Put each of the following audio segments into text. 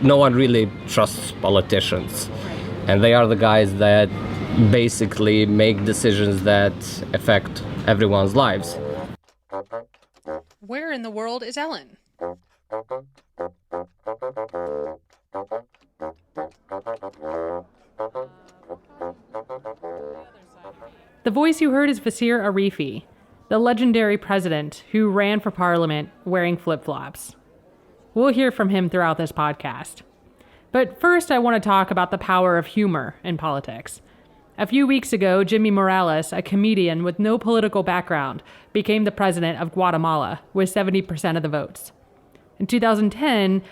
no one really trusts politicians. And they are the guys that basically make decisions that affect everyone's lives. Where in the world is Ellen? The voice you heard is Vasir Arifi, the legendary president who ran for parliament wearing flip-flops. We'll hear from him throughout this podcast. But first, I want to talk about the power of humor in politics. A few weeks ago, Jimmy Morales, a comedian with no political background, became the president of Guatemala with 70% of the votes. In 2010,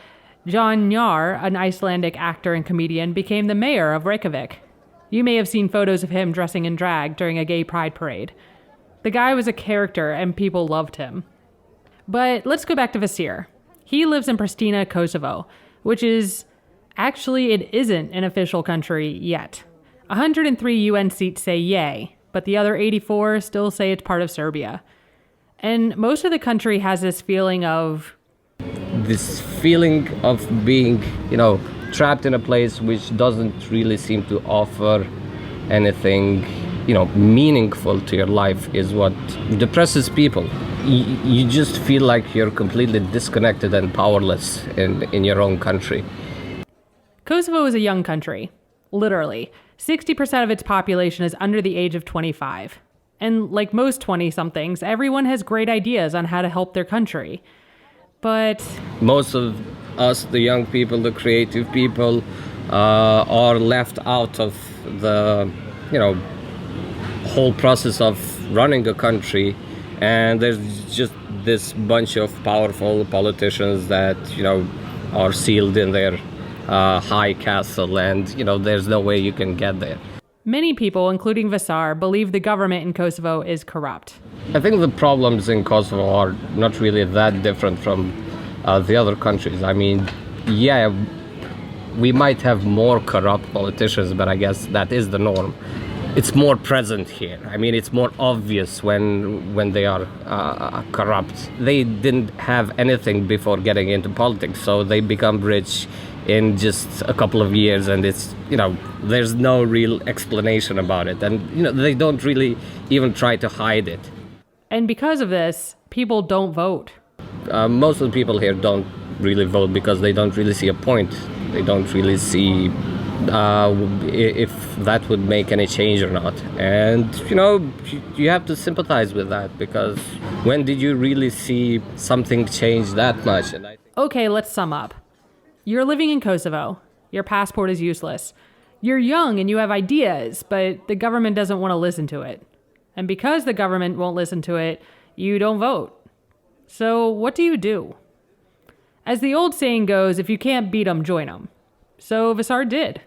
Jon Njar, an Icelandic actor and comedian, became the mayor of Reykjavik. You may have seen photos of him dressing in drag during a gay pride parade. The guy was a character and people loved him. But let's go back to Vasir. He lives in Pristina, Kosovo, which is... Actually, it isn't an official country yet. 103 UN seats say yay, but the other 84 still say it's part of Serbia. And most of the country has this feeling of being, trapped in a place which doesn't really seem to offer anything, meaningful to your life is what depresses people. You just feel like you're completely disconnected and powerless in your own country. Kosovo is a young country. Literally. 60% of its population is under the age of 25. And like most 20-somethings, everyone has great ideas on how to help their country. But most of us, the young people, the creative people, are left out of the, whole process of running a country. And there's just this bunch of powerful politicians that, are sealed in their high castle, and there's no way you can get there. Many people, including Vasar, believe the government in Kosovo is corrupt. I think the problems in Kosovo are not really that different from the other countries. I mean, yeah, we might have more corrupt politicians, but I guess that is the norm. It's more present here. I mean, it's more obvious when they are corrupt. They didn't have anything before getting into politics, so they become rich in just a couple of years, and it's, there's no real explanation about it. And, they don't really even try to hide it. And because of this, people don't vote. Most of the people here don't really vote because they don't really see a point. They don't really see if that would make any change or not. And, you have to sympathize with that, because when did you really see something change that much? Okay, let's sum up. You're living in Kosovo. Your passport is useless. You're young and you have ideas, but the government doesn't want to listen to it. And because the government won't listen to it, you don't vote. So what do you do? As the old saying goes, if you can't beat 'em, join 'em. So Vasar did.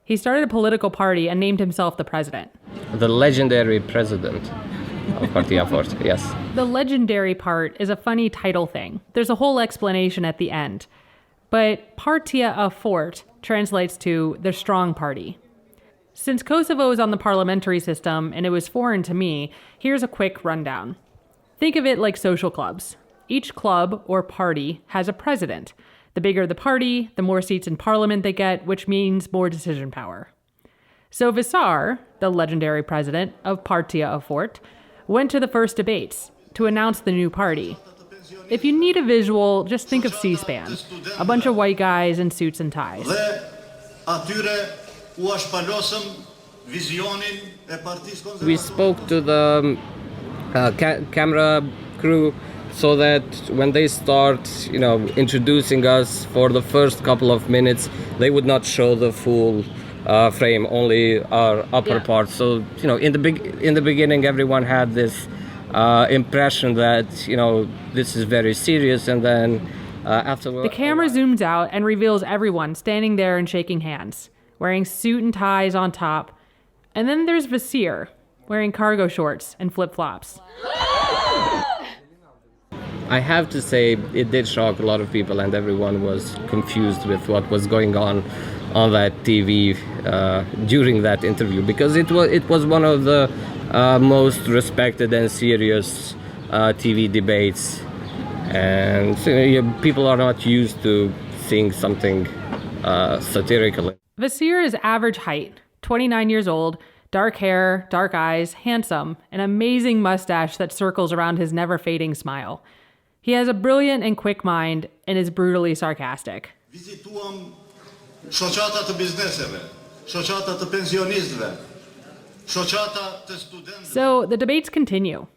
He started a political party and named himself the president. The legendary president of Partia Forte, yes. The legendary part is a funny title thing. There's a whole explanation at the end. But Partia Forte translates to the strong party. Since Kosovo is on the parliamentary system and it was foreign to me, here's a quick rundown. Think of it like social clubs. Each club or party has a president. The bigger the party, the more seats in parliament they get, which means more decision power. So Vasar, the legendary president of Partia Forte, went to the first debates to announce the new party. If you need a visual, just think of C-SPAN. A bunch of white guys in suits and ties. We spoke to the camera crew so that when they start, introducing us for the first couple of minutes, they would not show the full frame, only our upper part. So, in the beginning, everyone had this impression that, this is very serious, and then afterwards... The camera zooms out and reveals everyone standing there and shaking hands, wearing suit and ties on top. And then there's Vasir, wearing cargo shorts and flip-flops. I have to say, it did shock a lot of people, and everyone was confused with what was going on that TV during that interview, because it was one of the most respected and serious TV debates, and people are not used to seeing something satirically. Vasir is average height, 29 years old, dark hair, dark eyes, handsome, an amazing mustache that circles around his never-fading smile. He has a brilliant and quick mind and is brutally sarcastic. Vizituam shoqata të bizneseve, shoqata të pensionistëve, shoqata të studentëve. So the debates continue,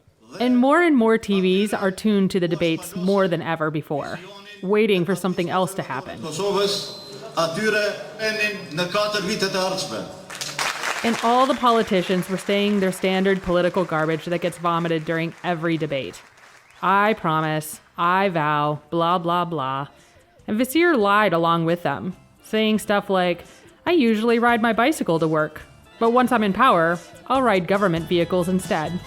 and more TVs are tuned to the debates more than ever before, waiting for something else to happen. Kosovës atyre enin në 4 vitet e ardhshme. And all the politicians were saying their standard political garbage that gets vomited during every debate. I promise, I vow, blah, blah, blah. And Vasir lied along with them, saying stuff like, I usually ride my bicycle to work, but once I'm in power, I'll ride government vehicles instead.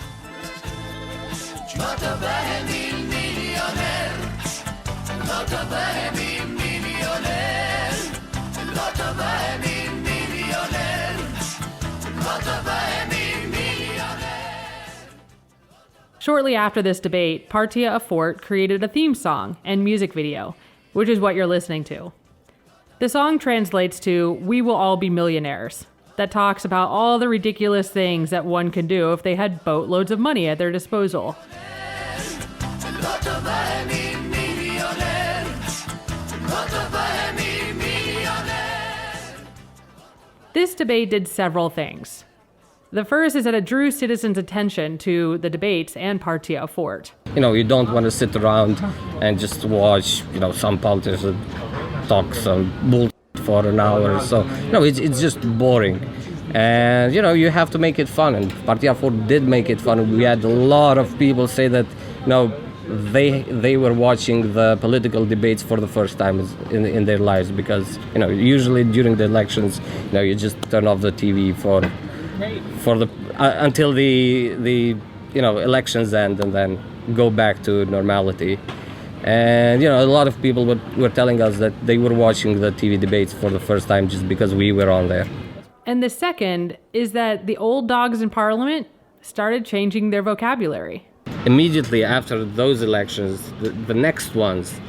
Shortly after this debate, Partia of Forte created a theme song and music video, which is what you're listening to. The song translates to "We will all be millionaires," that talks about all the ridiculous things that one could do if they had boatloads of money at their disposal. This debate did several things. The first is that it drew citizens' attention to the debates and Partia of Forte. You don't want to sit around and just watch, some politicians talk some bull for an hour or so. It's just boring. And, you have to make it fun. And Partia of Forte did make it fun. We had a lot of people say that, they were watching the political debates for the first time in their lives because, usually during the elections, you just turn off the TV for the until the elections end and then go back to normality. And a lot of people were telling us that they were watching the TV debates for the first time just because we were on there. And the second is that the old dogs in parliament started changing their vocabulary. Immediately after those elections, the next ones,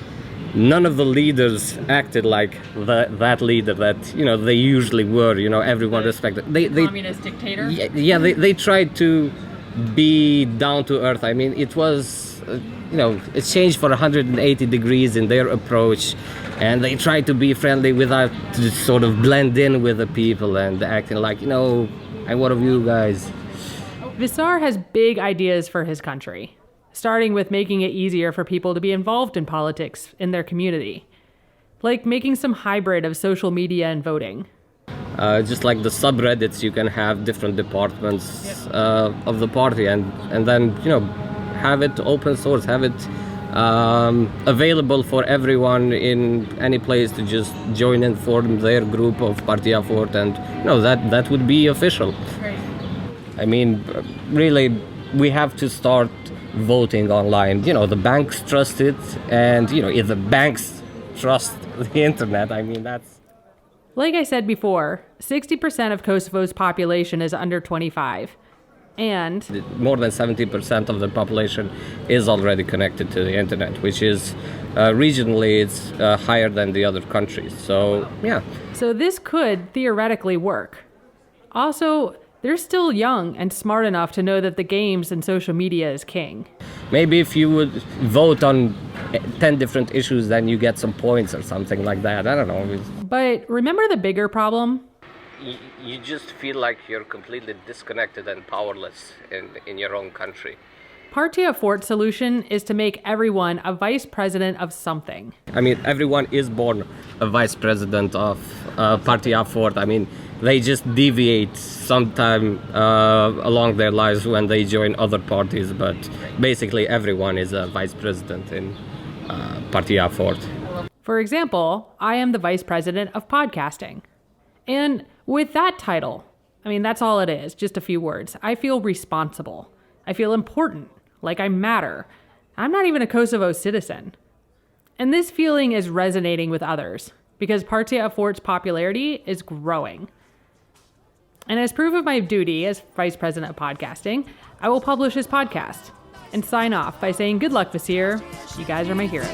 none of the leaders acted like that leader that they usually were. Everyone respected. They Communist dictator. Yeah, they tried to be down to earth. I mean, it was it changed for 180 degrees in their approach, and they tried to be friendly without to sort of blend in with the people and acting like I'm one of you guys. Vasir has big ideas for his country, starting with making it easier for people to be involved in politics in their community, like making some hybrid of social media and voting. Just like the subreddits, you can have different departments of the party and then, have it open source, have it available for everyone in any place to just join and form their group of Partia of Forte, and that would be official. Right. I mean, really, we have to start voting online. The banks trust it, and if the banks trust the internet, I mean, that's... Like I said before, 60% of Kosovo's population is under 25, and more than 70% of the population is already connected to the internet, which is regionally it's higher than the other countries. So yeah. So this could theoretically work. Also, they're still young and smart enough to know that the games and social media is king. Maybe if you would vote on 10 different issues, then you get some points or something like that. I don't know. But remember the bigger problem? You just feel like you're completely disconnected and powerless in your own country. Partia of Forte's solution is to make everyone a vice president of something. I mean, everyone is born a vice president of Partia of Forte. I mean, they just deviate sometime along their lives when they join other parties, but basically everyone is a vice president in Partia of Forte. For example, I am the vice president of podcasting. And with that title, I mean, that's all it is, just a few words. I feel responsible. I feel important, like I matter. I'm not even a Kosovo citizen. And this feeling is resonating with others because Partia of Forte's popularity is growing. And as proof of my duty as vice president of podcasting, I will publish his podcast and sign off by saying good luck, Vasir. You guys are my heroes.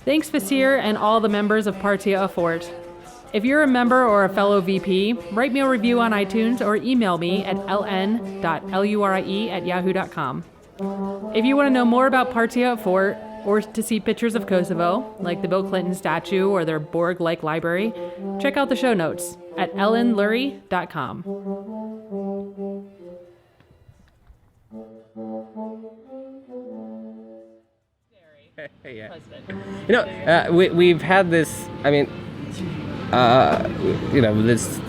Thanks, Vasir, and all the members of Partia Forte. If you're a member or a fellow VP, write me a review on iTunes or email me at ln.lurie@yahoo.com. If you want to know more about Partia Forte or to see pictures of Kosovo, like the Bill Clinton statue or their Borg-like library, check out the show notes at lnlurie.com. Yeah. You know, we've had this, I mean, this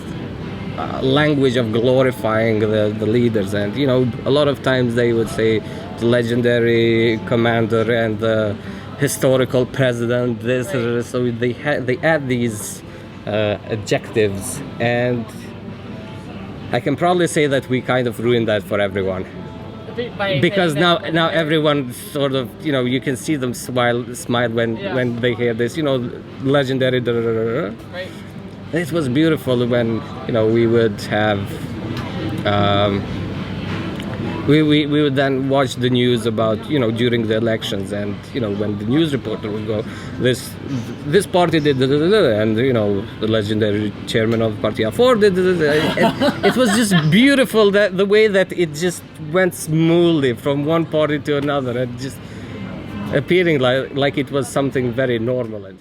language of glorifying the leaders, and a lot of times they would say the legendary commander and the historical president, this, right. So they add these adjectives, and I can probably say that we kind of ruined that for everyone. Because now everyone sort of, you can see them smile when they hear this, legendary. Right. It was beautiful when we would have we would then watch the news about during the elections, and when the news reporter would go, this party did and the legendary chairman of Partia Forte did it was just beautiful, that the way that it just went smoothly from one party to another, and just appearing like it was something very normal. And